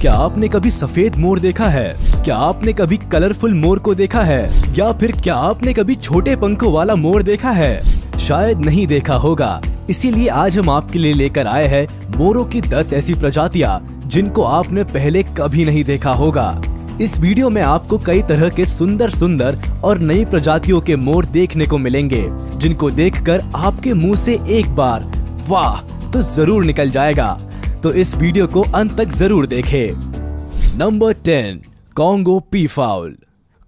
क्या आपने कभी सफेद मोर देखा है? क्या आपने कभी कलरफुल मोर को देखा है? या फिर क्या आपने कभी छोटे पंखों वाला मोर देखा है? शायद नहीं देखा होगा। इसीलिए आज हम आपके लिए लेकर आए हैं मोरों की 10 ऐसी प्रजातियां जिनको आपने पहले कभी नहीं देखा होगा। इस वीडियो में आपको कई तरह के सुंदर सुंदर और नई प्रजातियों के मोर देखने को मिलेंगे, जिनको देखकर आपके मुंह से एक बार वाह तो जरूर निकल जाएगा। तो इस वीडियो को अंत तक जरूर देखें। Number 10, Congo peafowl.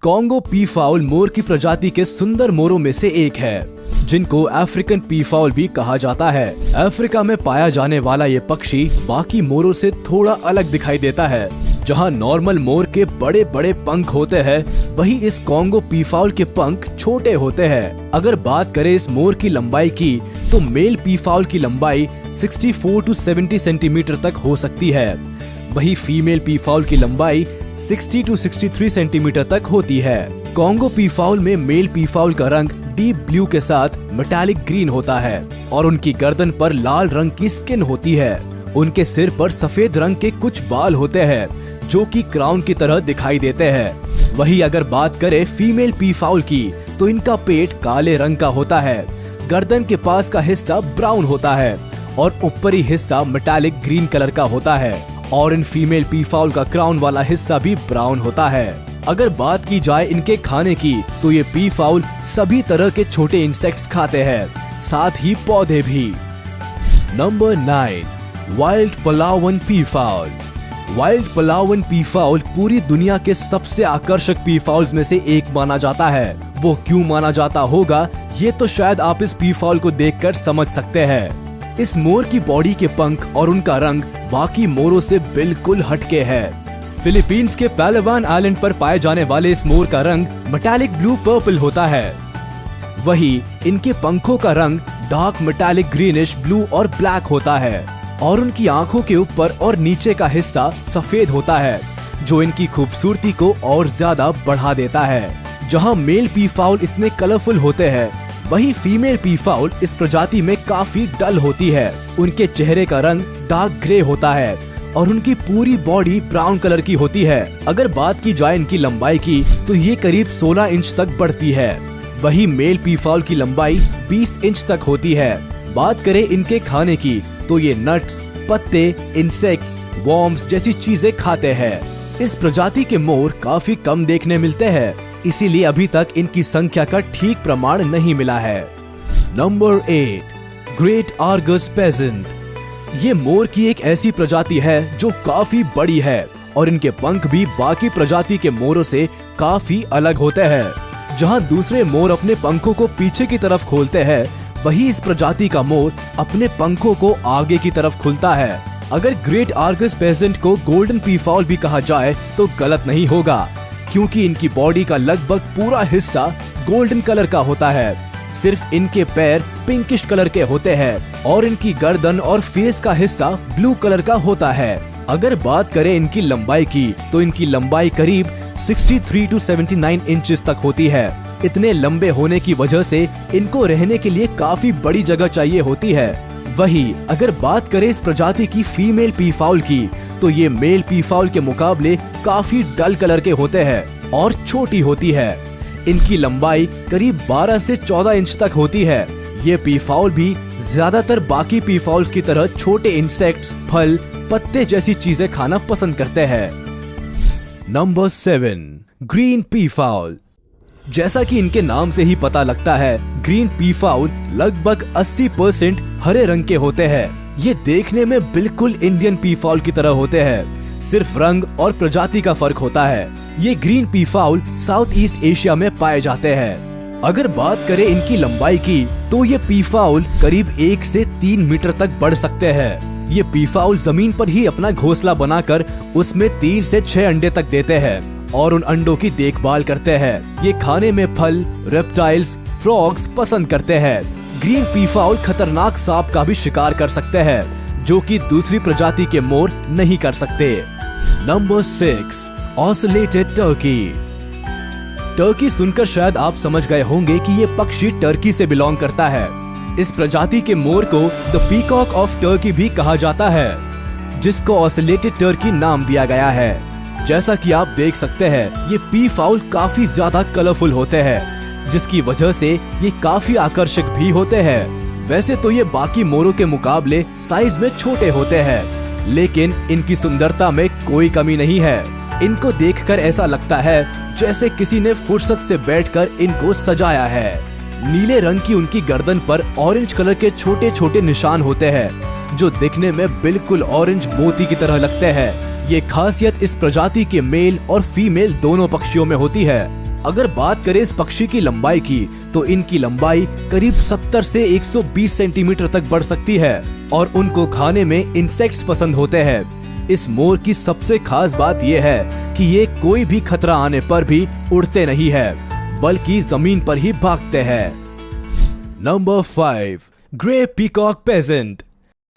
Congo peafowl मोर की प्रजाति के सुंदर मोरों में से एक है, जिनको अफ्रीकन पीफाउल भी कहा जाता है। अफ्रीका में पाया जाने वाला ये पक्षी बाकी मोरों से थोड़ा अलग दिखाई देता है। जहां नॉर्मल मोर के बड़े बड़े पंख होते हैं, वहीं इस कॉन्गो पीफाउल के पंख छोटे होते हैं। अगर बात करें इस मोर की लंबाई की, तो मेल पीफाउल की लंबाई 64 to 70 सेंटीमीटर तक हो सकती है। वहीं फीमेल पीफाउल की लंबाई 60 to 63 सेंटीमीटर तक होती है। कॉन्गो पीफाउल में मेल पीफाउल का रंग डीप ब्लू के साथ मेटालिक ग्रीन होता है और उनकी गर्दन पर लाल रंग की स्किन होती है। उनके सिर पर सफेद रंग के कुछ बाल होते हैं जो कि क्राउन की तरह दिखाई देते हैं। वहीं अगर बात करें फीमेल पीफाउल की, तो इनका पेट काले रंग का होता है, गर्दन के पास का हिस्सा ब्राउन होता है और ऊपरी हिस्सा मेटालिक ग्रीन कलर का होता है और इन फीमेल पीफाउल का क्राउन वाला हिस्सा भी ब्राउन होता है। अगर बात की जाए इनके खाने की, तो ये पीफाउल सभी तरह के छोटे इंसेक्ट्स खाते हैं, साथ ही पौधे भी। Number 9, wild Palawan peafowl. Wild Palawan peafowl पूरी दुनिया के सबसे आकर्षक पीफाउल्स में से एक माना जाता है। वो क्यों माना जाता होगा, ये तो शायद आप इस पीफाउल को देखकर समझ सकते हैं। इस मोर की बॉडी के पंख और उनका रंग बाकी मोरों से बिल्कुल हटके है। फिलीपींस के पैलावान आइलैंड पर पाए जाने वाले इस मोर का रंग मेटालिक ब्लू पर्पल होता है। वहीं इनके पंखों का रंग डार्क मेटालिक ग्रीनिश ब्लू और ब्लैक होता है और उनकी आंखों के ऊपर और नीचे का हिस्सा सफेद होता है, जो इनकी खूबसूरती को और ज्यादा बढ़ा देता है। जहां मेल पीफाउल इतने कलरफुल होते हैं, वहीं फीमेल पीफाउल इस प्रजाति में काफी डल होती है। उनके चेहरे का रंग डार्क ग्रे होता है और उनकी पूरी बॉडी ब्राउन कलर की होती है। अगर बात की जाए इनकी लंबाई की, तो ये करीब 16 इंच तक बढ़ती है। वहीं मेल पीफाउल की लंबाई 20 इंच तक होती है। बात करें इनके खाने की, तो ये नट्स, पत्ते, इंसेक्ट्स, वॉर्म्स जैसी चीजें खाते हैं। इस प्रजाति के मोर काफी कम देखने मिलते हैं, इसीलिए अभी तक इनकी संख्या का ठीक प्रमाण नहीं मिला है। Number 8, great argus pheasant. ये मोर की एक ऐसी प्रजाति है जो काफी बड़ी है और इनके पंख भी बाकी प्रजाति के मोरों से काफी अलग होते हैं। जहां दूसरे मोर अपने पंखों को पीछे की तरफ खोलते हैं, वही इस प्रजाति का मोर अपने पंखों को आगे की तरफ खुलता है। अगर ग्रेट आर्गस पेजेंट को गोल्डन पीफाउल भी कहा जाए तो गलत नहीं होगा, क्योंकि इनकी बॉडी का लगभग पूरा हिस्सा गोल्डन कलर का होता है। सिर्फ इनके पैर पिंकिश कलर के होते हैं और इनकी गर्दन और फेस का हिस्सा ब्लू कलर का होता है। अगर बात करें इनकी लंबाई की, तो इनकी लंबाई करीब 63 to 79 इंचेस तक होती है। इतने लंबे होने की वजह से इनको रहने के लिए काफी बड़ी जगह चाहिए होती है। वहीं अगर बात करें इस प्रजाति की फीमेल पीफाउल की, तो ये मेल पीफाउल के मुकाबले काफी डल कलर के होते हैं और छोटी होती है। इनकी लंबाई करीब 12 से 14 इंच तक होती है। ये पीफाउल भी ज्यादातर बाकी पीफाउल्स की तरह छोटे इंसेक्ट्स, फल, पत्ते जैसी चीजें खाना पसंद करते हैं। Number 7, green peafowl. जैसा कि इनके नाम से ही पता लगता है, ग्रीन पीफाउल लगभग 80% हरे रंग के होते हैं। ये देखने में बिल्कुल इंडियन पीफाउल की तरह होते हैं, सिर्फ रंग और प्रजाति का फर्क होता है। ये ग्रीन पीफाउल साउथ ईस्ट एशिया में पाए जाते हैं। अगर बात करें इनकी लंबाई की, तो ये पीफाउल करीब 1 से 3 मीटर तक बढ़ सकते हैं। ये पीफाउल जमीन पर ही अपना घोंसला बनाकर उसमें 3 से 6 अंडे तक देते हैं और उन अंडों की देखभाल करते हैं। ये खाने में फल, रेप्टाइल्स, फ्रॉग्स पसंद करते हैं। ग्रीन पीफाउल खतरनाक सांप का भी शिकार कर सकते हैं, जो कि दूसरी प्रजाति के मोर नहीं कर सकते। Number 6, oscillated Turkey. टर्की सुनकर शायद आप समझ गए होंगे कि ये पक्षी टर्की से बिलोंग करता है। इस प्रजाति के मोर को द पीकॉक ऑफ टर्की भी कहा जाता है। जिसको ऑसिलेटेड टर्की नाम दिया गया है। जैसा कि आप देख सकते हैं, ये पी फाउल काफी ज्यादा कलरफुल होते हैं, जिसकी वजह से ये काफी आकर्षक भी होते हैं। वैसे तो ये बाकी मोरों के मुकाबले साइज में छोटे होते हैं, लेकिन इनकी सुंदरता में कोई कमी नहीं है। इनको देखकर ऐसा लगता है जैसे किसी ने फुर्सत से बैठकर इनको सजाया है। नीले रंग की उनकी गर्दन पर ऑरेंज कलर के छोटे छोटे निशान होते हैं, जो दिखने में बिल्कुल ऑरेंज मोती की तरह लगते हैं। ये खासियत इस प्रजाति के मेल और फीमेल दोनों पक्षियों में होती है। अगर बात करें इस पक्षी की लंबाई की, तो इनकी लंबाई करीब 70 से 120 सेंटीमीटर तक बढ़ सकती है और उनको खाने में इंसेक्ट्स पसंद होते हैं। इस मोर की सबसे खास बात यह है कि ये कोई भी खतरा आने पर भी उड़ते नहीं है, बल्कि जमीन पर ही भागते हैं। Number 5, grey peacock pheasant.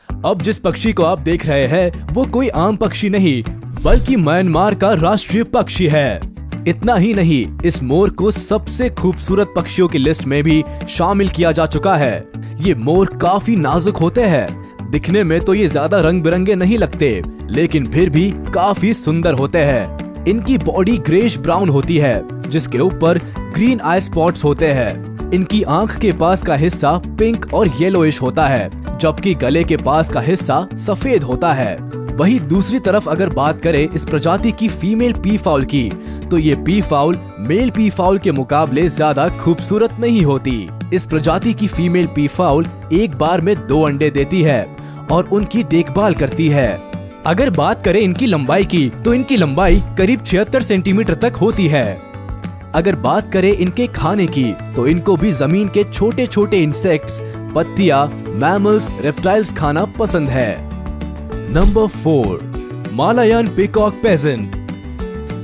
अब जिस पक्षी को आप देख रहे हैं वो कोई आम पक्षी नहीं, बल्कि म्यांमार का राष्ट्रीय पक्षी है। इतना ही नहीं, इस मोर को सबसे खूबसूरत पक्षियों की लिस्ट में भी शामिल किया जा चुका है। ये मोर काफी नाजुक होते हैं। दिखने में तो ये ज्यादा रंग बिरंगे नहीं लगते, लेकिन फिर भी काफी सुंदर होते हैं। इनकी बॉडी ग्रेश ब्राउन होती है, जिसके ऊपर ग्रीन आई स्पॉट्स होते हैं। इनकी आंख के पास का हिस्सा पिंक और येलोइश होता है, जबकि गले के पास का हिस्सा सफेद होता है। वहीं दूसरी तरफ अगर बात करें इस प्रजाति की फीमेल पी फाउल की, तो ये peafowl male peafowl के मुकाबले ज्यादा खूबसूरत नहीं होती। इस प्रजाति की फीमेल पी फाउल एक बार में 2 अंडे देती है और उनकी देखभाल करती है। अगर बात करें इनकी लंबाई की, तो इनकी लंबाई करीब 76 सेंटीमीटर तक होती है। अगर बात करें इनके खाने की, तो इनको भी जमीन के छोटे छोटे इंसेक्ट्स, पत्तियां, मैमल्स, रेप्टाइल्स खाना पसंद है। Number 4, Malayan peacock pheasant.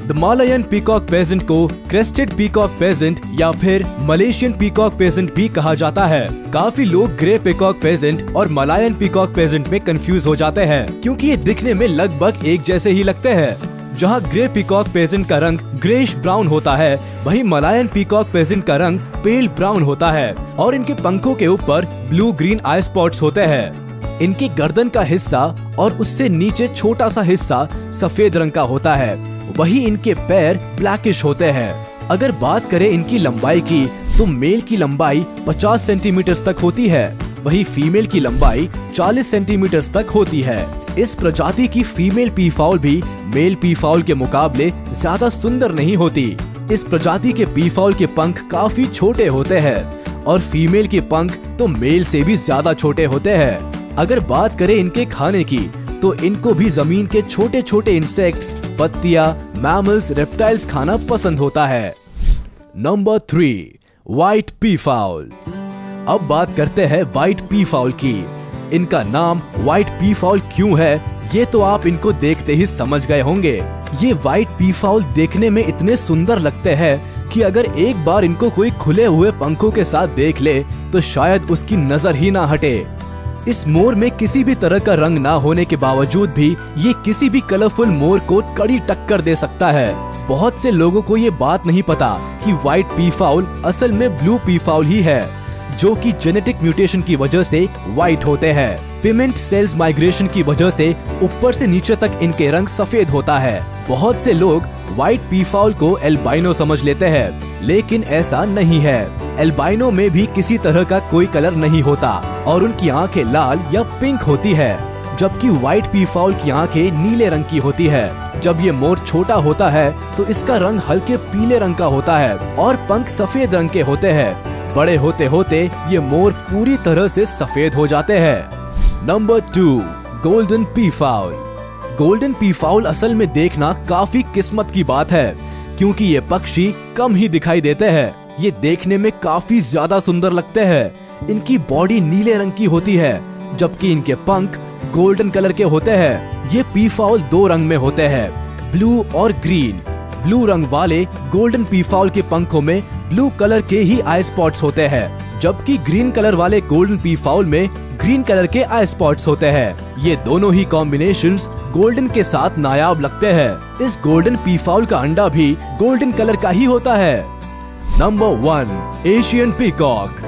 The Malayan peacock pheasant को क्रेस्टेड पीकॉक पेजेंट या फिर मलेशियन पीकॉक पेजेंट भी कहा जाता है। काफी लोग ग्रे पीकॉक पेजेंट और मलायन पीकॉक पेजेंट में कंफ्यूज हो जाते हैं, क्योंकि ये दिखने में लगभग एक जैसे ही लगते हैं। जहां ग्रे पीकॉक पेजेंट का रंग ग्रेश ब्राउन होता है, वहीं मलायन पीकॉक पेजेंट का रंग पेल ब्राउन होता है और इनके पंखों के ऊपर ब्लू ग्रीन आई स्पॉट्स होते हैं। इनकी गर्दन का हिस्सा और उससे नीचे छोटा सा हिस्सा सफेद रंग का होता है, वहीं इनके पैर ब्लैकिश होते हैं। अगर बात करें इनकी लंबाई की, तो मेल की लंबाई 50 सेंटीमीटर तक होती है, वहीं फीमेल की लंबाई 40 सेंटीमीटर तक होती है। इस प्रजाति की फीमेल पी फाउल भी मेल पी फाउल के मुकाबले ज्यादा सुंदर नहीं होती। इस प्रजाति के पी फाउल के पंख काफी छोटे होते हैं और फीमेल के पंख तो मेल से भी ज्यादा छोटे होते हैं। अगर बात करें इनके खाने की, तो इनको भी जमीन के छोटे छोटे इंसेक्ट्स, पत्तियां, मैमल्स, रेप्टाइल्स खाना पसंद होता है। Number 3, white P foul. अब बात करते हैं व्हाइट पी फाउल की। इनका नाम व्हाइट पी फाउल क्यों है, ये तो आप इनको देखते ही समझ गए होंगे। ये व्हाइट पी फाउल देखने में इतने सुंदर लगते हैं कि अगर एक बार इनको कोई खुले हुए पंखों के साथ देख ले, तो शायद उसकी नजर ही ना हटे। इस मोर में किसी भी तरह का रंग ना होने के बावजूद भी ये किसी भी कलरफुल मोर को कड़ी टक्कर दे सकता है। बहुत से लोगों को ये बात नहीं पता कि व्हाइट पी फाउल असल में ब्लू पी फाउल ही है, जो कि जेनेटिक म्यूटेशन की वजह से व्हाइट होते हैं। पिगमेंट सेल्स माइग्रेशन की वजह से ऊपर से नीचे तक इनके रंग सफेद होता है। बहुत से लोग व्हाइट पी फाउल को एल्बाइनो समझ लेते हैं, लेकिन ऐसा नहीं है। एल्बाइनो में भी किसी तरह का कोई कलर नहीं होता और उनकी आंखें लाल या पिंक होती है, जबकि व्हाइट पी फाउल की आंखें नीले रंग की होती है। जब ये मोर छोटा होता है तो इसका रंग हल्के पीले रंग का होता है और पंख सफेद रंग के होते हैं। बड़े होते होते ये मोर पूरी तरह से सफेद हो जाते हैं। Number 2, golden P foul. Golden P foul असल में देखना काफी किस्मत की बात है, क्योंकि ये पक्षी कम ही दिखाई देते हैं। ये देखने में काफी ज्यादा सुंदर लगते हैं। इनकी बॉडी नीले रंग की होती है, जबकि इनके पंख गोल्डन कलर के होते हैं। ये पी फाउल 2 रंग में होते हैं, ब्लू और ग्रीन। ब्लू रंग वाले गोल्डन पी फाउल के पंखों में ब्लू कलर के ही आई स्पॉट्स होते हैं, जबकि ग्रीन कलर वाले गोल्डन पी फाउल में ग्रीन कलर के आई स्पॉट्स होते हैं। ये दोनों ही कॉम्बिनेशंस गोल्डन के साथ नायाब लगते हैं। इस गोल्डन पी फाउल का अंडा भी गोल्डन कलर का ही होता है। Number 1, Asian peacock.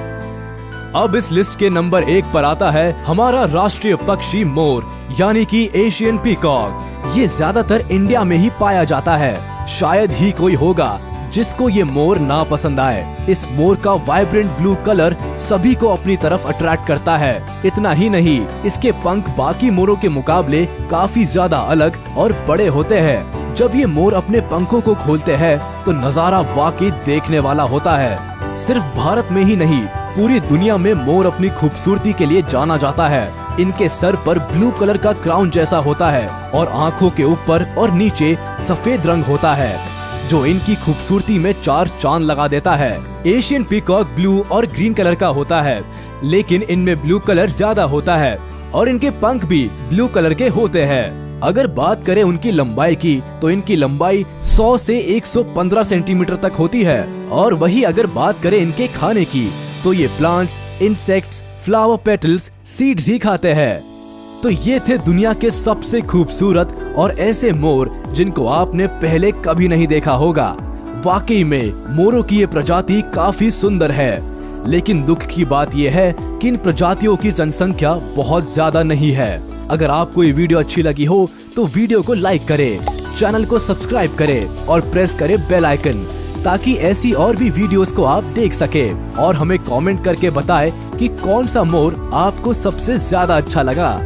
अब इस लिस्ट के नंबर 1 पर आता है हमारा राष्ट्रीय पक्षी मोर, यानी कि एशियन पीकॉक। ये ज्यादातर इंडिया में ही पाया जाता है। शायद ही कोई होगा जिसको ये मोर ना पसंद आए। इस मोर का वाइब्रेंट ब्लू कलर सभी को अपनी तरफ अट्रैक्ट करता है। इतना ही नहीं, इसके पंख बाकी मोरों के मुकाबले काफी ज्यादा अलग और बड़े होते हैं। जब ये मोर अपने पंखों को खोलते हैं तो नजारा वाकई देखने वाला होता है। सिर्फ भारत में ही नहीं, पूरी दुनिया में मोर अपनी खूबसूरती के लिए जाना जाता है। इनके सर पर ब्लू कलर का क्राउन जैसा होता है और आँखों के ऊपर और नीचे सफेद रंग होता है, जो इनकी खूबसूरती में 4 चांद लगा देता है। एशियन पीकॉक ब्लू और ग्रीन कलर का होता है, लेकिन इनमें ब्लू कलर ज्यादा होता है और इनके पंख भी ब्लू कलर के होते हैं। अगर बात करें उनकी लंबाई की, तो इनकी लंबाई 100 से 115 सेंटीमीटर तक होती है। और वही अगर बात करें इनके खाने की, तो ये plants, insects, flower petals, seeds ही खाते हैं। तो ये थे दुनिया के सबसे खूबसूरत और ऐसे मोर जिनको आपने पहले कभी नहीं देखा होगा। वाकई में मोरों की ये प्रजाति काफी सुंदर है, लेकिन दुख की बात ये है कि इन प्रजातियों की जनसंख्या बहुत ज्यादा नहीं है। अगर आपको ये वीडियो अच्छी लगी हो तो वीडियो को लाइक करें, चैनल को सब्सक्राइब करें और प्रेस करें बेल आइकन, ताकि ऐसी और भी वीडियोस को आप देख सके। और हमें कमेंट करके बताएं कि कौन सा मोर आपको सबसे ज्यादा अच्छा लगा।